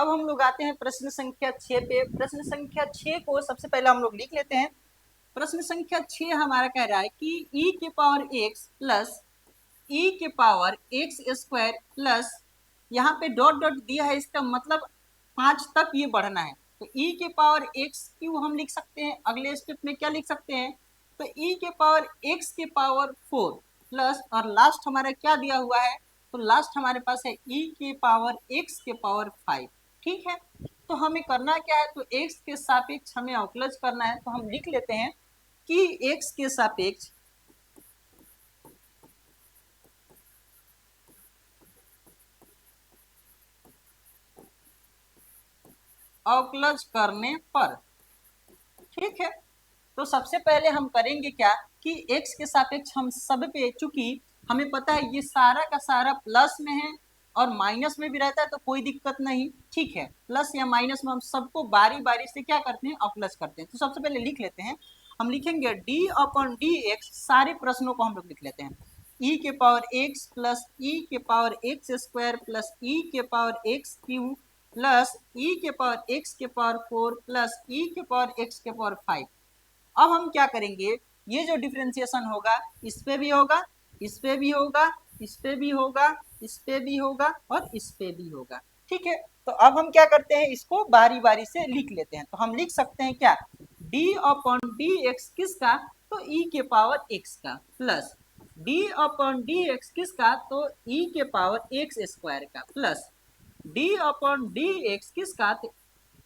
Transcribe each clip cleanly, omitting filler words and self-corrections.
अब हम लोग आते हैं प्रश्न संख्या 6 पे। प्रश्न संख्या 6 को सबसे पहले हम लोग लिख लेते हैं। प्रश्न संख्या 6 हमारा कह रहा है कि e के पावर x प्लस e के पावर x स्क्वायर प्लस यहाँ पे डॉट डॉट दिया है, इसका मतलब 5 तक ये बढ़ना है। तो e के पावर x क्यों हम लिख सकते हैं, अगले स्टेप में क्या लिख सकते हैं, तो e के पावर x के पावर 4 प्लस और लास्ट हमारा क्या दिया हुआ है, तो लास्ट हमारे पास है e के पावर x के पावर 5। ठीक है, तो हमें करना क्या है, तो x के सापेक्ष हमें अवकलज करना है। तो हम लिख लेते हैं कि x के सापेक्ष अवकलज करने पर, ठीक है, तो सबसे पहले हम करेंगे क्या कि x के सापेक्ष हम सब पे, चूंकि हमें पता है ये सारा का सारा प्लस में है और माइनस में भी रहता है तो कोई दिक्कत नहीं। ठीक है, प्लस या माइनस में हम सबको बारी बारी से क्या करते हैं, अवकलज करते हैं। तो सबसे पहले लिख लेते हैं, हम लिखेंगे d अपॉन डी एक्स, सारे प्रश्नों को हम लोग लिख लेते हैं e के पावर x प्लस e के power x square plus e के power x cube plus e के पावर x के पावर 4 प्लस e के पावर x के पावर 5। अब हम क्या करेंगे, ये जो डिफरेंशिएशन होगा इस पे भी होगा, इस पे भी होगा, इस पे भी होगा, इस पे भी होगा और इस पे भी होगा। ठीक है, तो अब हम क्या करते हैं, इसको बारी बारी से लिख लेते हैं। तो हम लिख सकते हैं क्या, d अपॉन डी एक्स किसका, तो e के पावर x का plus d upon D x किसका, तो e के पावर एक्स स्क्वायर का plus d upon D x किसका, तो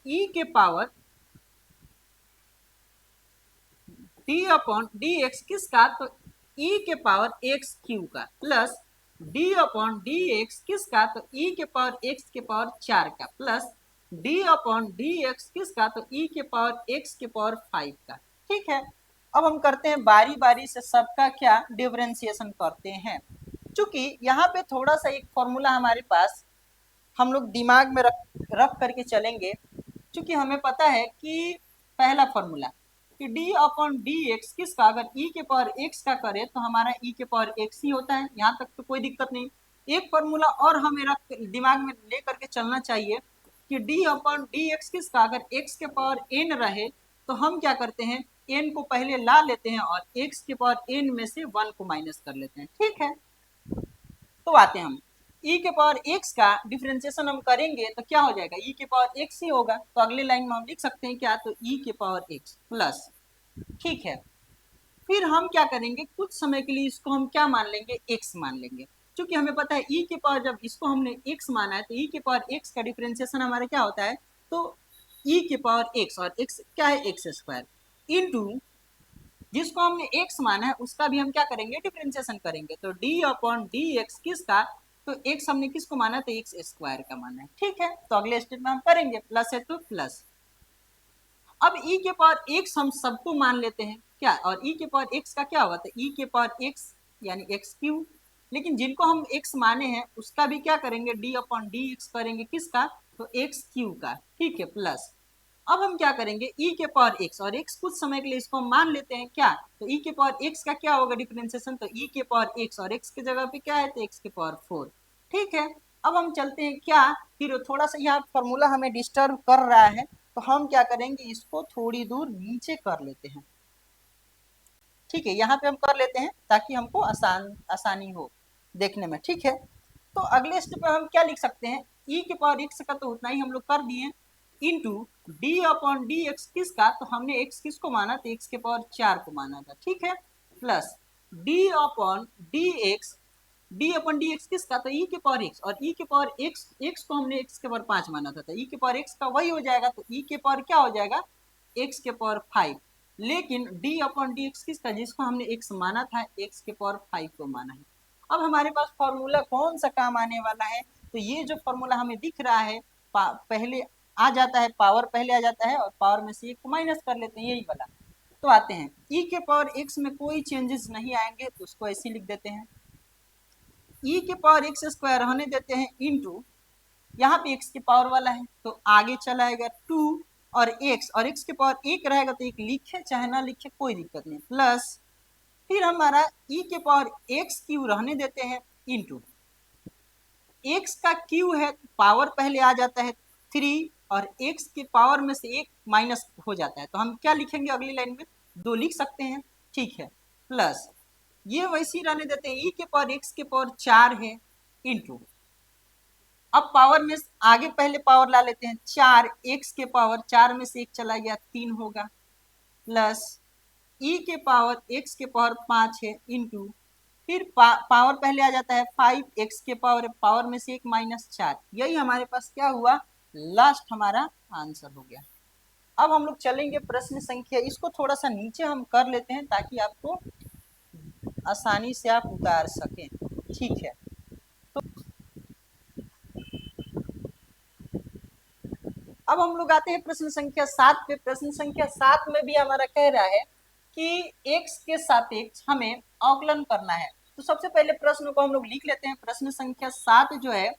e के power d upon D x किसका, तो e के पावर x क्यू का plus d upon D x किसका, तो e के पावर x के पावर 4 का plus d upon D x किसका, तो e के पावर x के पावर 5 का। ठीक है, अब हम करते हैं बारी बारी से सबका क्या डिफरेंशिएशन करते हैं। चूंकि यहाँ पे थोड़ा सा एक फॉर्मूला हमारे पास हम लोग दिमाग में रख करके चलेंगे। चूंकि हमें पता है कि पहला फॉर्मूला कि d अपॉन डी एक्स किसका, अगर e के पावर x का करे तो हमारा e के पावर x ही होता है, यहाँ तक तो कोई दिक्कत नहीं। एक फॉर्मूला और हमें रख दिमाग में ले करके चलना चाहिए कि d अपॉन डी एक्स किसका, अगर x के पावर n रहे तो हम क्या करते हैं, n को पहले ला लेते हैं और x के पावर n में से 1 को माइनस कर लेते हैं। ठीक है, तो आते हैं हम e के पावर x का डिफरेंशिएशन हम करेंगे तो क्या हो जाएगा, e के पावर x ही होगा। तो अगले लाइन में हम लिख सकते हैं क्या, तो e के पावर x प्लस, ठीक है, फिर हम क्या करेंगे, कुछ समय के लिए इसको हम क्या मान लेंगे, x मान लेंगे। क्योंकि हमें पता है e के पावर, जब इसको हमने x माना है तो e के पावर x का डिफरेंशिएशन हमारा क्या होता है, तो e के पावर x, और x क्या है, x स्क्वायर इंटू जिसको हमने x माना है उसका भी हम क्या करेंगे, डिफरेंशिएशन करेंगे। तो d अपॉन डी एक्स किसका, तो x हमने किसको माना, तो x स्क्वायर का माना है। ठीक है, तो अगले स्टेप में हम करेंगे, प्लस है तो प्लस। अब e के पावर x हम सबको मान लेते हैं क्या, और e के पावर x का क्या होगा, तो e के पावर x यानी x क्यूब। लेकिन जिनको हम x माने हैं उसका भी क्या करेंगे, d अपॉन डी एक्स करेंगे किसका, तो x क्यूब का। ठीक है, प्लस अब हम क्या करेंगे, e के पावर x, और x कुछ समय के लिए इसको हम मान लेते हैं क्या, तो e के पावर x का क्या होगा डिफरेंशिएशन, तो e के पावर x, और x की जगह पे क्या है, तो x के पावर 4। ठीक है, अब हम चलते हैं क्या, फिर थोड़ा सा यहाँ फॉर्मूला हमें डिस्टर्ब कर रहा है तो हम क्या करेंगे, इसको थोड़ी दूर नीचे कर लेते हैं। ठीक है, यहाँ पे हम कर लेते हैं ताकि हमको आसानी हो देखने में। ठीक है, तो अगले स्टेप पे हम क्या लिख सकते हैं, e के पावर x का तो उतना ही हम लोग कर दिए into d upon D x किसका, तो हमने x किसको माना, तो x के पावर 4 को माना था। ठीक है, plus d upon D x, d upon D x किसका, तो e के पावर x, और e के पावर x को हमने x के पावर 5 माना था, तो e के पावर x का वही हो जाएगा, तो e के पावर क्या हो जाएगा, x के पावर 5। लेकिन d अपॉन डी एक्स किसका, जिसको हमने x माना था, x के पावर 5 को माना है। अब हमारे पास फॉर्मूला कौन सा काम आने वाला है, तो ये जो फॉर्मूला हमें दिख रहा है पहले आ जाता है, पावर पहले आ जाता है और पावर में से एक को माइनस कर लेते हैं, यही वाला। तो आते हैं e के पावर x में कोई चेंजेस नहीं आएंगे तो उसको ऐसे लिख देते हैं, e के पावर x स्क्वायर रहने देते हैं इंटू यहाँ पे x के पावर वाला है तो आगे चला आएगा 2 और x के पावर 1 रहेगा तो एक लिखे चाहे ना लिखे कोई दिक्कत नहीं, प्लस फिर हमारा e के पावर x क्यू रहने देते हैं इंटू x का क्यू है, पावर पहले आ जाता है 3 और x के पावर में से एक माइनस हो जाता है, तो हम क्या लिखेंगे अगली लाइन में, 2 लिख सकते हैं, ठीक है, प्लस ये वैसे ही रहने देते हैं, e के पावर x के पावर 4 है, इंटू अब पावर में आगे पहले पावर ला लेते हैं, 4 x के पावर 4 में से एक चला गया 3 होगा, प्लस e के पावर x के पावर 5 है, इंटू फिर पावर पहले आ जाता है 5 x के पावर में से एक माइनस 4, यही हमारे पास क्या हुआ, लास्ट हमारा आंसर हो गया। अब हम लोग चलेंगे प्रश्न संख्या, इसको थोड़ा सा नीचे हम कर लेते हैं ताकि आपको आसानी से आप उतार सकें, ठीक है। तो अब हम लोग आते हैं प्रश्न संख्या 7 पे। प्रश्न संख्या 7 में भी हमारा कह रहा है कि x के सापेक्ष हमें अवकलन करना है। तो सबसे पहले प्रश्न को हम लोग लिख लेते हैं। प्रश्न संख्या 7 जो है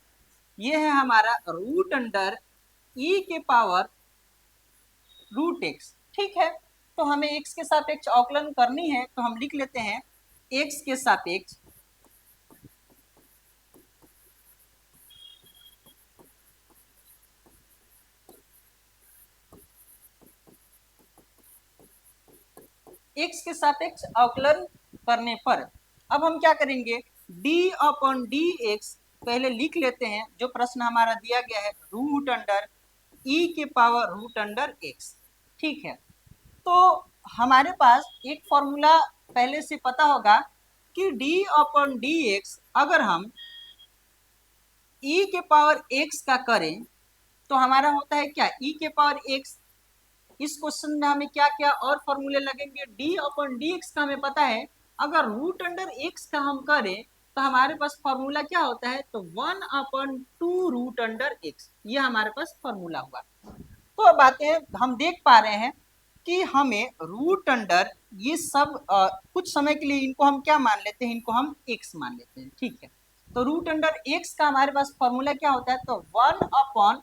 ये है हमारा रूट अंडर e के पावर रूट x, ठीक है। तो हमें x के सापेक्ष अवकलन करनी है, तो हम लिख लेते हैं x के सापेक्ष x के सापेक्ष अवकलन करने पर अब हम क्या करेंगे, d अपॉन डी एक्स पहले लिख लेते हैं, जो प्रश्न हमारा दिया गया है रूट अंडर e के पावर रूट अंडर x, ठीक है। तो हमारे पास एक फॉर्मूला पहले से पता होगा कि d अपॉन डी एक्स अगर हम e के पावर x का करें तो हमारा होता है क्या, e के पावर x। इस क्वेश्चन में हमें क्या क्या और फॉर्मूले लगेंगे, d अपॉन डी एक्स का हमें पता है, अगर रूट अंडर x का हम करें तो हमारे पास फॉर्मूला क्या होता है, तो 1 अपॉन 2 रूट अंडर x, ये हमारे पास फॉर्मूला हुआ। तो अब आते हैं, हम देख पा रहे हैं कि हमें रूट अंडर ये सब कुछ समय के लिए इनको हम क्या मान लेते हैं, इनको हम x मान लेते हैं, ठीक है। तो रूट अंडर x का हमारे पास फॉर्मूला क्या होता है, तो 1 अपॉन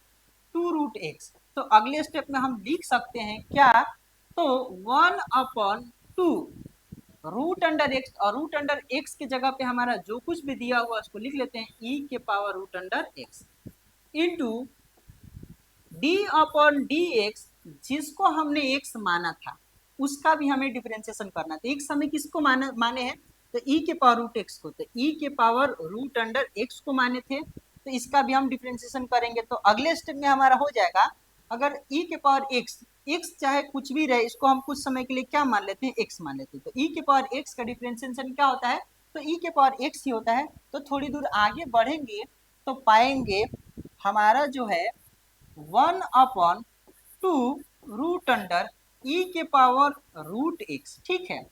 2 रूट x। तो अगले स्टेप में हम लिख सकते हैं क्या, तो 1 अपॉन 2 रूट अंडर x, और रूट अंडर x की जगह पे हमारा जो कुछ भी दिया हुआ उसको लिख लेते हैं e के power root under x, into d upon D X, जिसको हमने x माना था उसका भी हमें डिफरेंशिएशन करना था। एक समय किसको माने हैं, तो e के पावर रूट x को, तो e के पावर रूट अंडर x को माने थे, तो इसका भी हम डिफरेंशिएशन करेंगे। तो अगले स्टेप में हमारा हो जाएगा, अगर e के पावर x चाहे कुछ भी रहे, इसको हम कुछ समय के लिए क्या मान लेते हैं, x मान लेते हैं। तो e के पावर x का डिफरेंशिएशन क्या होता है, तो e के पावर x ही होता है। तो थोड़ी दूर आगे बढ़ेंगे तो पाएंगे हमारा जो है 1 अपॉन 2 रूट अंडर e के पावर रूट x, ठीक है।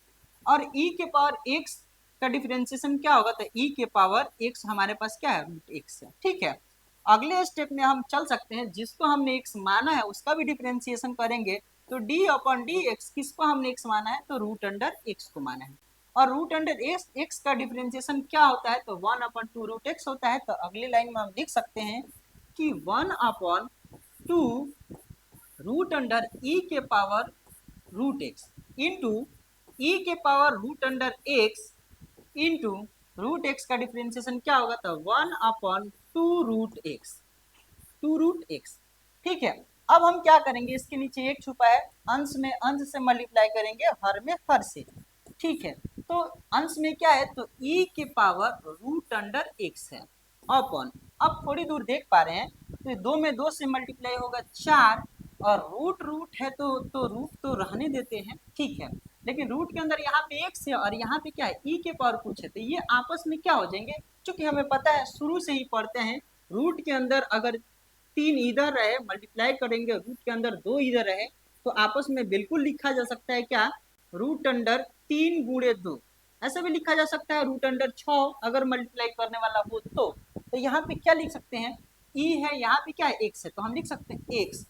और e के पावर x का डिफरेंशिएशन क्या होगा, तो e के पावर x हमारे पास क्या है, रूट x है, ठीक है। अगले स्टेप में हम चल सकते हैं, जिसको हमने x माना है उसका भी डिफरेंशिएशन करेंगे। तो d अपॉन डी एक्स, किसको हमने x माना है, तो रूट अंडर x को माना है। और रूट अंडर x का डिफरेंशिएशन क्या होता है, तो 1 अपॉन 2 रूट x होता है। तो अगली लाइन में हम लिख सकते हैं कि 1 अपॉन 2 रूट अंडर e के power root x into e के power root under x into root x का डिफरेंशिएशन क्या होगा, तो 1 अपॉन 2 रूट x, ठीक है। अब हम क्या करेंगे, इसके नीचे एक छुपा है, अंश में अंश से मल्टीप्लाई करेंगे, हर में हर से, ठीक है। तो अंश में क्या है, तो e के पावर रूट अंडर x है, अपॉन, अब थोड़ी दूर देख पा रहे हैं तो 2 में 2 से मल्टीप्लाई होगा 4, और रूट है तो रूट तो रहने देते हैं, ठीक है। लेकिन रूट के अंदर यहाँ पे x है और यहाँ पे क्या है, e के पावर कुछ है, तो ये आपस में क्या हो जाएंगे, क्योंकि हमें पता है शुरू से ही पढ़ते हैं, रूट के अंदर अगर 3 इधर रहे मल्टीप्लाई करेंगे, रूट के अंदर 2 इधर रहे, तो आपस में बिल्कुल लिखा जा सकता है क्या, रूट अंडर 3 गुणे 2, ऐसा भी लिखा जा सकता है रूट अंडर 6 अगर मल्टीप्लाई करने वाला हो तो यहाँ पे क्या लिख सकते हैं, e है, यहाँ पे क्या है, x है, तो हम लिख सकते हैं x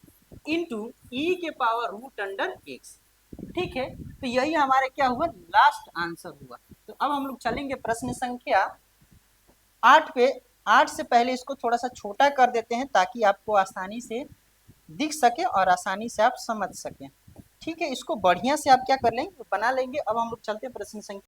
इंटू e के पावर रूट अंडर x, ठीक है। तो यही हमारे क्या हुआ, लास्ट आंसर हुआ। तो अब हम लोग चलेंगे प्रश्न संख्या 8 पे। 8 से पहले इसको थोड़ा सा छोटा कर देते हैं ताकि आपको आसानी से दिख सके और आसानी से आप समझ सकें, ठीक है। इसको बढ़िया से आप क्या कर लेंगे, बना लेंगे। अब हम लोग चलते हैं प्रश्न संख्या